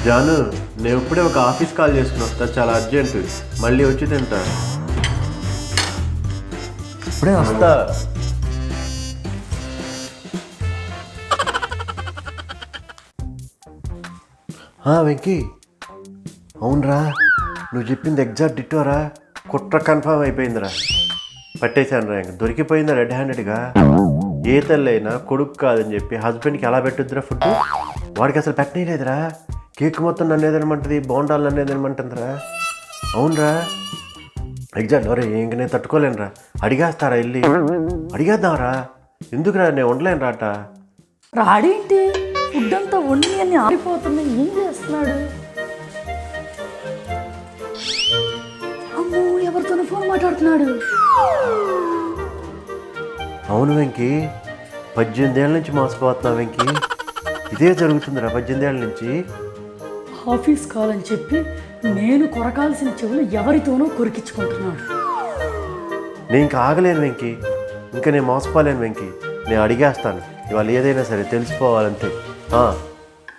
జాను, నేను ఇప్పుడే ఒక ఆఫీస్ కాల్ చేసుకుని వస్తా, చాలా అర్జెంటు. మళ్ళీ వచ్చి తింటా. ఇప్పుడే వస్తా. వెంకీ, అవునరా, నువ్వు చెప్పింది ఎగ్జాక్ట్ డిట్టోరా. కుట్ర కన్ఫర్మ్ అయిపోయిందిరా. పట్టేశాను రా, ఇంక దొరికిపోయిందా రెడ్ హ్యాండెడ్గా. ఏ తల్లైనా కొడుకు కాదని చెప్పి హస్బెండ్కి ఎలా పెట్టుద్దిరా ఫుడ్? వాడికి అసలు పెట్టనేలేదురా. కేక్ మొత్తం నన్ను ఏదనమంటుంది, బోండాలు నన్ను ఏదనమంటుందిరా. అవునరా, ఎగ్జాక్ట్. ఒరే ఇంక నేను తట్టుకోలేనురా. అడిగేస్తారా వెళ్ళి? అడిగేద్దాంరా. ఎందుకురా, నేను ఉండలేను రాట. రాడేంటి? ఫుడ్ అంతా వండి అని ఆరిపోతున్నాయి, ఏం చేస్తున్నాడు? అమ్మో, ఎవరితోనో ఫోన్ మాట్లాడుతున్నాడు. అవును వెంకీ, 18 ఏళ్ళ నుంచి మోసపోతున్నావు వెంకీ. ఇదే జరుగుతుందిరా 18 ఏళ్ళ నుంచి. ఆఫీస్ కాల్ అని చెప్పి నేను కొరకాల్సిన చెవులు ఎవరితోనో కొరికించుకుంటున్నాడు. నేను ఇంకా ఆగలేను వెంకీ, ఇంకా నేను మోసపోలేను వెంకీ. నేను అడిగేస్తాను, ఇవాళ ఏదైనా సరే తెలిసిపోవాలంతే.